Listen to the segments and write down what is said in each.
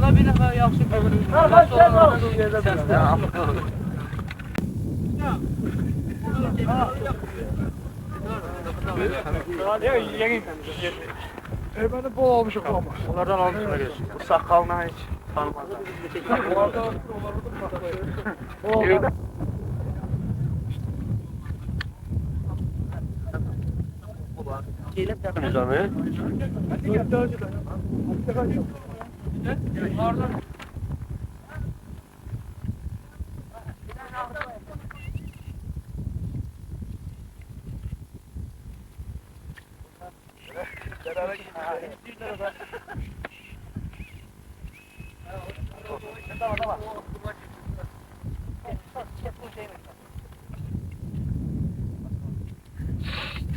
Valla bir nəfər yaxşı görürüm. Beni bol almışım ama. Onlardan almışım öyle. Bu sakalına hiç tanımazlar.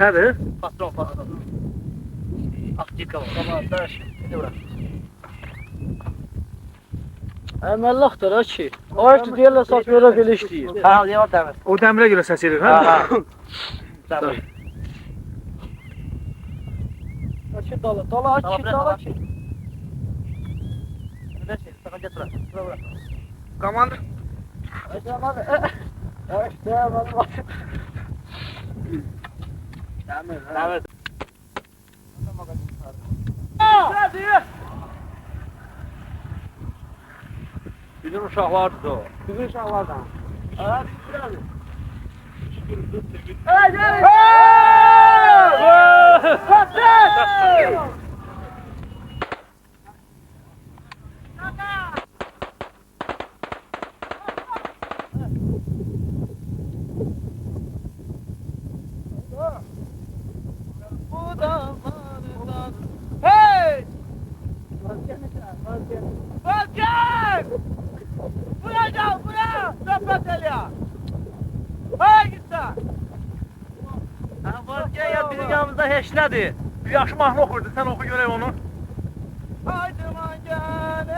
Nədir? Patron. Aktika var. Tamam, dərş. Ne bırak? Əməlləxdir ha ki. Ayıqdır deyirlər satmıyorlar belə işləyir. Ha, devam dəmir. O dəmirə görə səs edir, hə? Dəmir. Açı dala, dala aç, dala aç. Ne şey, sana getir. Bura bırak. Komandır. Tamam. Evet. Bizim uşaqlardır o. Bizim uşaqlardan. Evet, biraz. Hey! Vazgeç! Vuracağım, vuracağım! Söhbət eləyəm! Hey gitsen! Vazgeç ya bizim yanımızda heç nədir? Bir yaşı mahnı oxurdu, sən oxu görək onu. Haydi gel,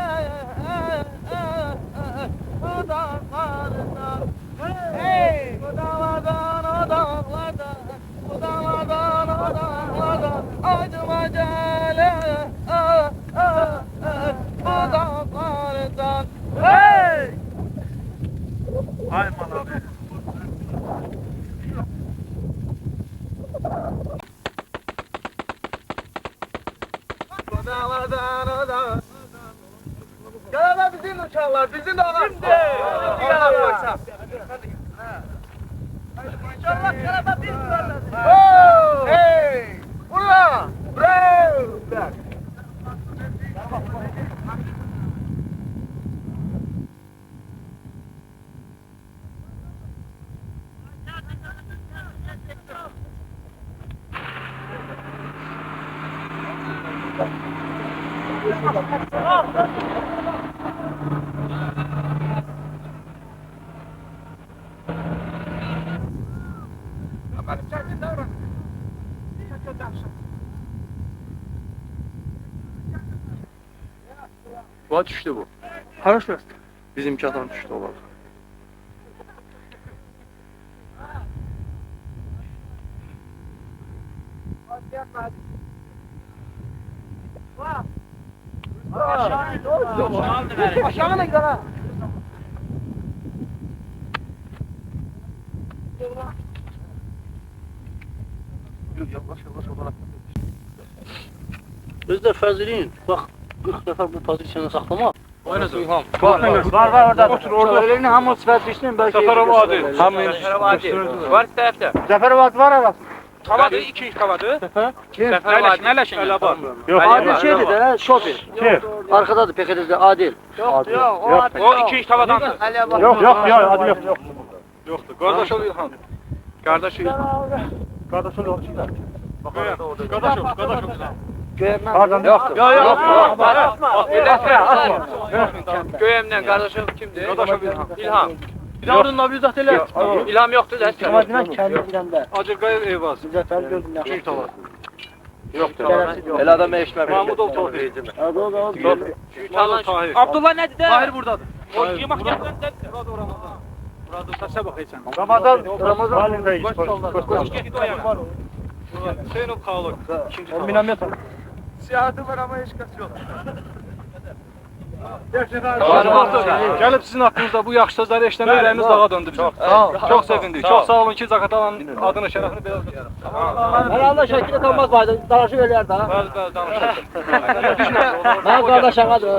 bu dağlardan, hey! Bu dağlardan, o dağlardan, bu dağlardan, o dağlardan, haydi gel, bu dağlardan, hey! Ay manabi. Bu dağlardan, o dağlardan. Gel bizim uçaklar, bizim dağlar. Şimdi! Gel baksa. İnşallah kalaba biz veririz. Oh! Hey! Ula! Bravo! Buna düştü bu. Haraş ver. Bizimki adam düştü olar. Aşağına gidelim ha. Biz de fəzilin, bax 40 dəfə bu pozisiyonu saxlamaq. Oynasın. Var orada. Otur orada. Elini hamı sifətləşsin belki. Səfərov Adil. Səfərov Adil. Var tərəfdə. Zəfərov Adil var arasında. Kavadı 2 kavadı. Səfərov Adil. Nələşin Əlaba. Adil şeydir də, şofer. Arkadadır PKD'de Adil. Yox, o Adil. O 2 kavadandır. Yok, Adil yok. Yoxdur. Qardaş ol İlham. Qardaş İlham. Qardaş ol orada. Qardaş ol İlham. Pardon. Yoxdur. Yox. Göyemdən qardaşım kimdir? Qardaş ol İlham. İlham. Bir də oradan nabizat elə. İlham yoxdur da. Amma demək kəndi biləndə. Acırqayev Eyvaz. Zəfər gördüm. 2 kavadı. Yoxdur. Elə adam eşmə. Mahmudov Tofiq. Abdullah nədir də? Tahir buradadır. O yemək gətirəndə. Burada səsə bax heç. Ramazan Bey. Hüseynov Xalıq. İkinci Minamet. Siyahati var ama hiç kas yok. Gəlib sizin haqqınızda bu yaxşı sözləri eşitəndə ürəyimiz dağa döndü bizim. Çox sevindik. Çox sağ olun ki, Zaqatalanın adını, şərəfini belə Herhalde şəkildə tanımaz vardı. Danışıq eləyər də. bəzi danışırıq. Mən qardaşamadır.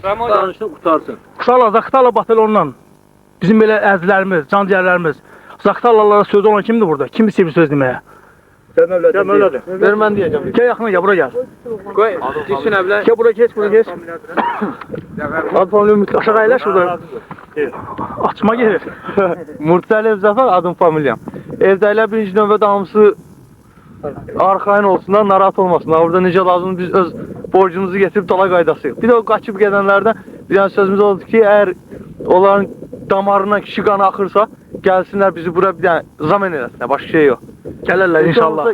Danışını qutarsın. Uşaqlar Zaqatala batalyonundan bizim belə əzlərimiz, canciyərlərimiz Zaqatalalara söz olan kimdir burada? Kim istəyir söz deməyə? Ver mən deyəcəm. Gəl yaxına gəl, bura gəl. Qoy, düşün əblə. Gəl bura geç, bura geç. Ad familya aşağı əyləş burada. Açma gelir. Murtəliyev Zəfər adım familiyam. Evdələr birinci növbədə hamısı arxayın olsunlar, narahat olmasınlar. Orada necə lazımdır biz öz borcumuzu getirib dala qaydasıyıq. Bir də o qaçıb gedənlərdən bir dənə sözümüz oldu ki, əgər onların damarından kişi qanı axırsa, gəlsinlər bizi bura bir dənə zamen eləsinlər, başqa şey yox. Gələrlər inşallah.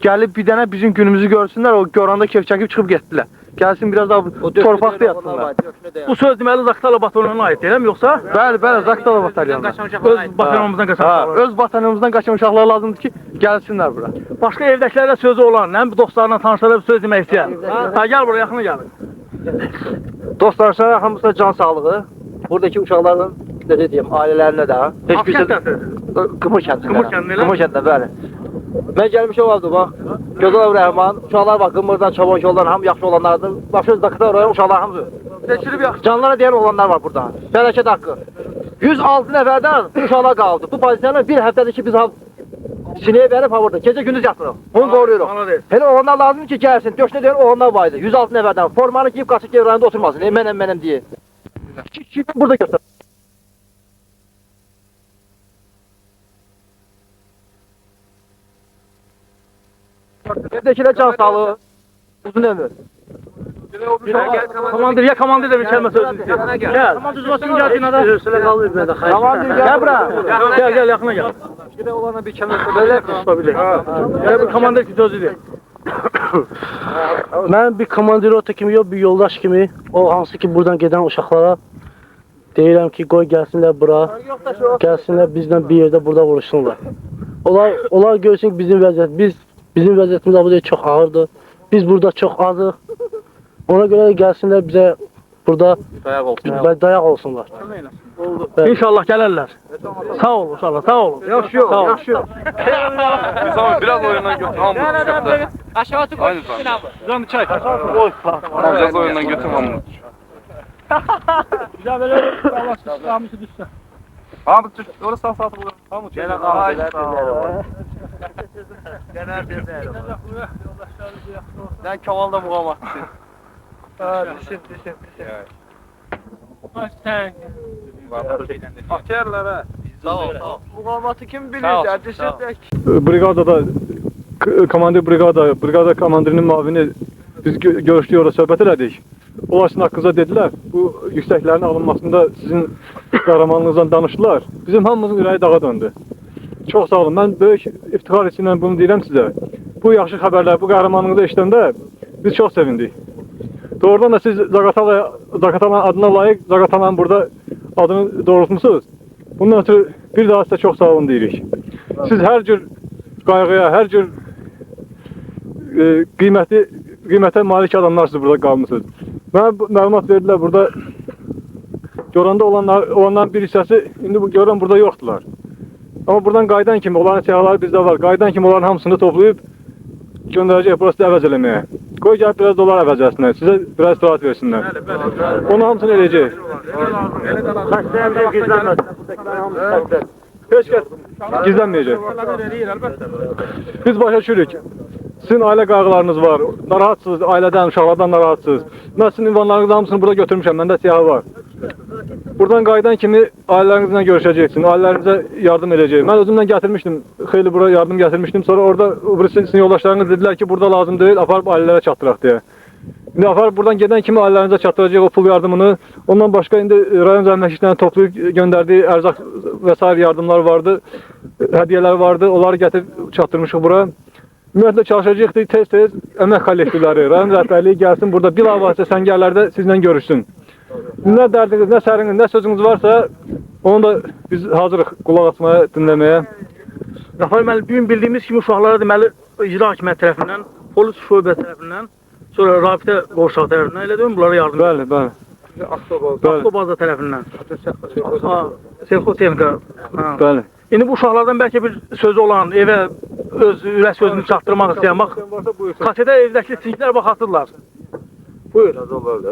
Gəlib bir dənə bizim günümüzü görsünlər, o göranda kef çəkib çıxıb getdilər. Gəlsin biraz daha torpaqda yatsınlar. Bu söz deməli Zaqatala batalyonuna aid deyiləm, yoxsa? Bəli, Zaqatala batalyonu. Öz batalyonumuzdan qaçan uşaqlar. Öz batalyonumuzdan qaçan uşaqlar lazımdır ki, gəlsinlər bura. Başqa evdəkilərlə sözü olan, nə dostlarına, tanışlarına bir söz demək istəyər. Ha, gəl buraya, yaxına gəl. Dostlar, hamısına can sağlığı. Buradakı uşaqların, necə deyim, ailələrinə də. Hansı kənddəsiniz? Qımır kəndində. Qımır kəndində elə? Qımır kəndində, bəli. Mən gəlmişəm oldu, bax. Gözəl Rəhman, uşaqlar bax, Qımırdan, Çabon yoldan, ham yaxşı olanlardır. Başınız Zaqatala rayon uşaqlar hamısı. Seçilib yaxşı. Canlara deyən olanlar var burada. Fəlakət haqqı. 106 nəfərdən uşaqlar qaldı. Bu pozisiyanı bir həftədir ki, biz sinəyə verib burada. Gecə gündüz yatırıq. Onu qoruyuruq. Elə olanlar lazımdır ki, gəlsin. Döşünə deyən olanlar var idi. 106 nəfərdən. Formanı giyib qaçıb gəlib rayonda oturmasın. Mənəm deyə. Burada göstər. Evdəkilər can sağlığı, uzun ömür. Komandir, ya komandir de bir kəlmə sözünü istəyir. Gəl. Komandir uzmasın, gəl binada. Sözülə qalır bir də. Komandir gəl bura. Gəl, yaxına gəl. Bir də olana bir kəlmə Belə tutabilir. Gəl bir komandir ki sözü deyir. Mən bir komandir ota kimi yox, bir yoldaş kimi o hansı ki buradan gedən uşaqlara deyirəm ki, qoy gəlsinlər bura. Gəlsinlər bizlə bir yerdə burada vuruşsunlar. Onlar görsün ki, bizim vəziyyətimiz burada çox ağırdır. Biz burada çox azıq. Ona görə də gəlsinlər bizə burada dayaq olsunlar. İnşallah gələrlər. Sağ olun uşaqlar, sağ olun. Yaxşı yox, yaxşı yox. Biraz oyundan götür. Hamı. Aşağı tut. Aynı zamanda. Canı çay. Biraz oyundan götür hamı. Güzel böyle Allah sıçramısı düşsün. Hamı tut. Orası sağ saatı bulur. Hamı tut. Ben Kamal'da muğamat. Düşün. Akerlere. Sağ ol. Muğamatı kim bilir? Brigadada komandir brigada komandirinin mavini biz görüşdük, orada söhbət elədik. Onlar sizin haqqınızda dedilər, bu yüksəklərin alınmasında sizin qəhrəmanlığınızdan danışdılar. Bizim hamımızın ürəyi dağa döndü. Çox sağ olun. Mən böyük iftixar içindən bunu deyirəm sizə. Bu yaxşı xəbərlər, bu qəhrəmanlığınızı eşidəndə biz çox sevindik. Doğrudan da siz Zaqatalanın adına layiq Zaqatalanın burada adını doğrultmusunuz. Bundan ötürü bir daha sizə çox sağ olun deyirik. Siz hər cür qayğıya, hər cür qiymətə malik adamlarsınız burada qalmışsınız. Mənə məlumat verdilər burada görəndə olanların bir hissəsi indi görən burada yoxdular. Amma buradan qaydan kimi onların siyahıları bizdə var. Qaydan kimi onların hamısını toplayıb göndərəcək burası da əvəz eləməyə. Qoy gəlib biraz dolar əvəz etsinlər, sizə biraz istirahat versinlər. Onu hamısını eləyəcək. Heç kəs gizlənməyəcək. Biz başa düşürük. Sizin ailə qayğılarınız var, narahatsınız, ailədən, uşaqlardan narahatsınız. Mən sizin ünvanlarınızın hamısını burada götürmüşəm, məndə siyahı var. Buradan qaydan kimi ailələrinizlə görüşəcəksiniz, ailələrinizə yardım edəcək. Mən özümdən gətirmişdim, xeyli bura yardım gətirmişdim. Sonra orada sizin yoldaşlarınız dedilər ki, burada lazım deyil, aparıb ailələrə çatdıraq deyə. İndi aparıb buradan gedən kimi ailələrinizə çatdıracaq o pul yardımını. Ondan başqa indi rayon cəmiyyətçilərini toplayıb göndərdiyi ərzaq və sair yardımlar vardı, hədiyyələr vardı. Onları gətirib çatdırmışıq bura. Ümumiyyətlə çalışacaqdır tez-tez əmək kollektivləri, rayon rəhbərliyi gəlsin burada bilavasitə səngərlərdə sizlə görüşsün. Nə dərdiniz, nə səriniz, nə sözünüz varsa onu da biz hazırıq qulaq asmaya, dinləməyə. Zafer müəllim, bugün bildiyimiz kimi uşaqlara deməli icra hakimiyyəti tərəfindən, polis şöbəsi tərəfindən Sonra rabitə qovşaq tərəfindən elə deyim, bunlara yardım Bəli, bəli. Bəli. Avtobaza tərəfindən. Ha, Selxotexnika. Ha. Bəli. İndi bu uşaqlardan bəlkə bir sözü olan, evə öz ürək sözünü çatdırmaq istəyən, bax, kaçədə evdəki sinklər baxasırlar. Buyur.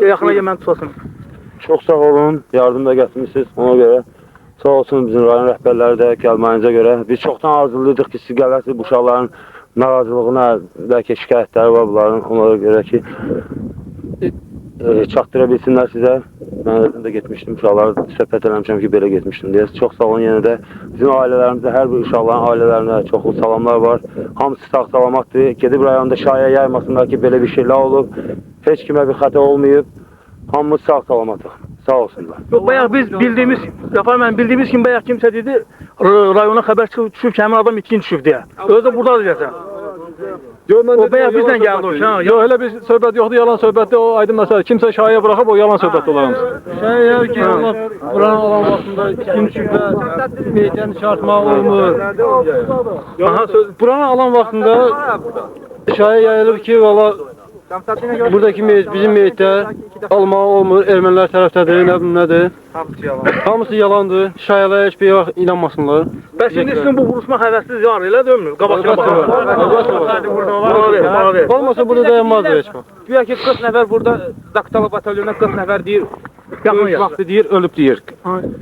Yaxına yemən tutasın. Çox sağ olun, yardım da gətirmişsiniz ona görə. Sağ olsun bizim rayon rəhbərləri də gəlməyinizə görə. Biz çoxdan arzuluyduk ki, siz gələsiniz bu uşaqların narazılığına, bəlkə şikayətləri var bunların, ona görə ki, çatdıra bilsinlər sizə. Mən özüm də getmişdim, uşaqları söhbət eləmişəm ki, belə getmişdim deyə. Çox sağ olun yenə də. Bizim ailələrimizdə, hər bir uşaqların ailələrində çoxlu salamlar var. Hamısı sağ salamatdır. Gedib rayonda şaya yaymasınlar ki, belə bir şeylər olub. Heç kimə bir xəta olmayıb. Hamımız sağ salamatıq. Sağ olsunlar. Yox, bayaq biz bildiyimiz, mən bildiyimiz kimi bayaq kimsə dedi, rayona xəbər düşüb ki, həmin adam itkin düşüb deyə. Özü də buradadır deyəsən. O bayaq bizdən gəldi o. Yox, elə bir söhbət yoxdur, yalan söhbətdir, o aydın məsələ. Kimsə şahaya buraxıb, o yalan söhbət olar hamısı. Şəhər ki, buranın olan vaxtında kim şübhə, meytəni çarpmaq olmur. Buranın alan vaxtında şahaya yayılıb ki, valla buradakı meyit, bizim meyitdə almaq olmur, ermənilər tərəfdədir, nə bilim nədir. Hamısı yalandır, şayalara heç bir vaxt inanmasınlar. Bəs indi sizin bu vuruşma həvəsiniz var, elə deyilmi? Qabaqçına baxın. Olmasa burada dayanmazdı heç vaxt. Güya ki 40 nəfər burada Daqtala batalyonuna 40 nəfər deyir. Döyüş vaxtı deyir, ölüb deyir.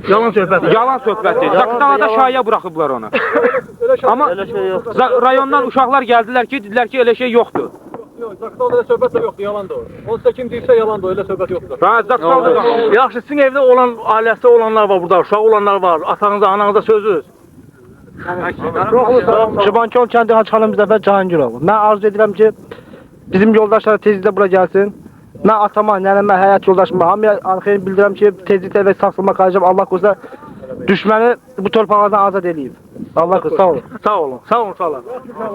Yalan söhbət. Yalan söhbətdir. Daqtalada şaya buraxıblar onu. Amma rayondan uşaqlar gəldilər ki, dedilər ki, elə şey yoxdur. Zaqtalda söhbət də yoxdur, yalandır o. Onsa kim deyirsə yalandır, elə söhbət yoxdur. Ha, Zaqtalda yoxdur. Yaxşı, sizin evdə olan, ailəsi olanlar var burada, uşaq olanlar var, atanıza, ananıza sözünüz. Şibankol kəndi Haçxanın Müzəffər Cahangirov. Mən arzu edirəm ki, bizim yoldaşlar tezliklə bura gəlsin. Mən atama, nənəmə, həyat yoldaşıma, hamıya arxayın bildirəm ki, tezliklə və saxlama qayacam. Allah qoysa düşməni bu torpaqlardan azad edeyim. Allah qoysa, sağ olun. Sağ olun, sağ olun uşaqlar.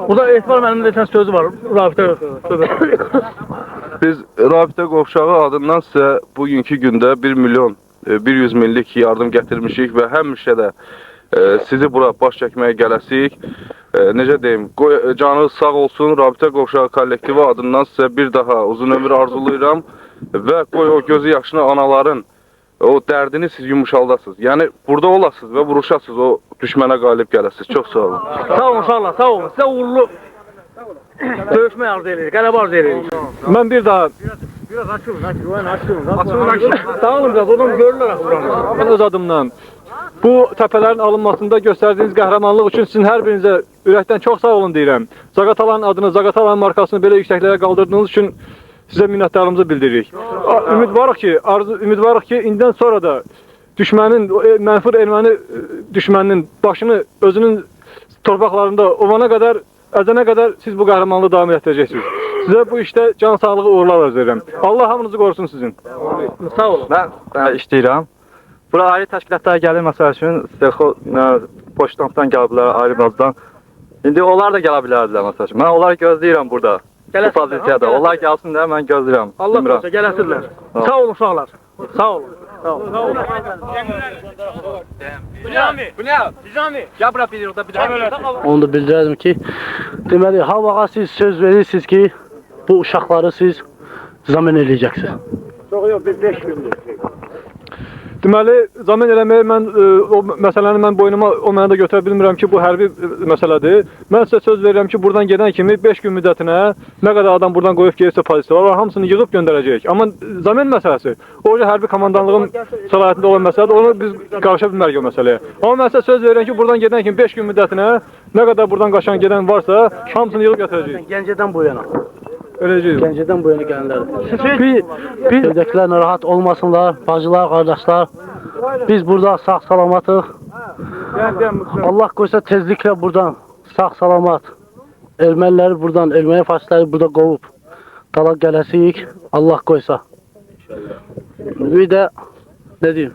Burada Etibar müəllimin də sözü var, rabitə söhbət. Biz Rabitə Qovşağı adından sizə bugünkü gündə 1 milyon 100 minlik yardım gətirmişik və həmişə də sizi bura baş çəkməyə gələsik. Necə deyim, canınız sağ olsun, Rabitə Qovşağı kollektivi adından sizə bir daha uzun ömür arzulayıram və qoy o gözü yaşlı anaların o dərdini siz yumuşaldasınız. Yəni burada olasınız və vuruşasınız, o düşmənə qalib gələsiniz. Çox sağ olun. Sağ olun uşaqlar, sağ olun. Sizə uğurlu döyüşmə arzu edirik, qələbə arzu edirik. Mən bir daha Biraz açılın. Sağ olun biraz, oradan görürlər buranı. mən öz adımdan bu təpələrin alınmasında göstərdiyiniz qəhrəmanlıq üçün sizin hər birinizə ürəkdən çox sağ olun deyirəm. Zaqatalanın adını, Zaqatalanın markasını belə yüksəklərə qaldırdığınız üçün sizə minnətdarlığımızı bildiririk. Ümid varıq ki, indidən sonra da düşmənin, mənfur erməni düşməninin başını özünün torpaqlarında ovana qədər, əzənə qədər siz bu qəhrəmanlığı davam etdirəcəksiniz. Sizə bu işdə can sağlığı uğurlar arzu edirəm. Allah hamınızı qorusun sizin. Sağ olun. Mən işləyirəm. Bura ayrı təşkilatlara gəlir məsəl üçün, poçtampdan gələ bilər, ayrı bazdan. İndi onlar da gələ bilərdilər məsəl üçün. Mən onları gözləyirəm burada. Bu pozisiyada. Onlar gəlsin də mən gözləyirəm. Allah qoysa gələsirlər. Sağ olun uşaqlar. Sağ olun. Sağ olun. Nizami, gəl bura bir yerdə bir daha. Onu da bildirərdim ki, deməli, havağa siz söz verirsiniz ki, bu uşaqları siz zaman eləyəcəksiniz. Deməli, zaman eləməyə mən o məsələni mən boynuma o mənada götürə bilmirəm ki, bu hərbi məsələdir. Mən sizə söz verirəm ki, buradan gedən kimi 5 gün müddətinə nə qədər adam buradan qoyub gelirsə pozisiyalar var, hamısını yığıb göndərəcəyik. Amma zaman məsələsi, o hərbi komandanlığın səlahiyyətində olan məsələdir, onu biz qarışa bilmərik o məsələyə. Amma mən sizə söz verirəm ki, buradan gedən kimi 5 gün müddətinə nə qədər buradan qaçan gedən varsa, hamısını yığıb gətirəcəyik. Gəncədən bu yana. Öləcəyik. Gəncədən bu yana gələnlərdir. Evdəkilər narahat olmasınlar, bacılar, qardaşlar. Biz burada sağ salamatıq. Allah qoysa tezliklə buradan sağ salamat. Erməniləri buradan, erməni faşistləri burada qovub dala gələsiyik. Allah qoysa. Bir də ne diyeyim?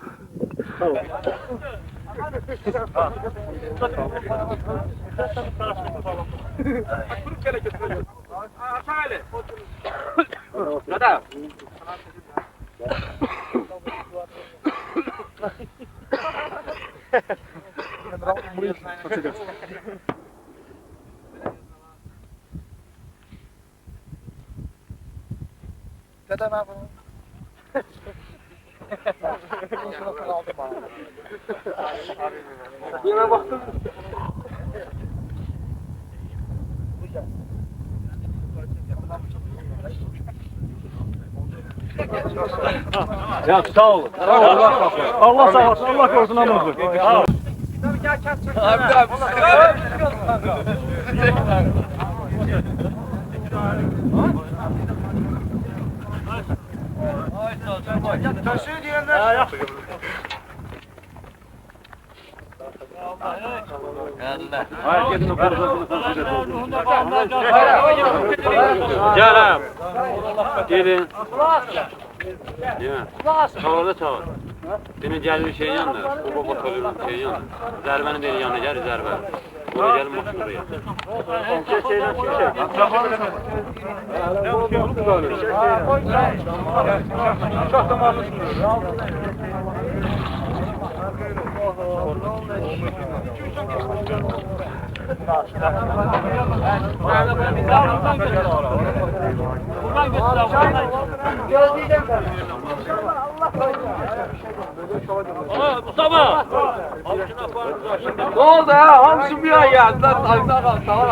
Ya sağ olun. Allah sağ olsun. Allah korusun namazı. Gel ha. Gelin. Değil mi? Çağır da çağır. Senin geldiğin şeyin yanında. O baba kalıyor şeyin yanında. Zerbenin benim yanına gel zerbe. Oraya gelin bakın oraya. Mustafa! Ne oldu ya? Hamsi bir ay geldi lan. Ayakta kaldı. Tamam.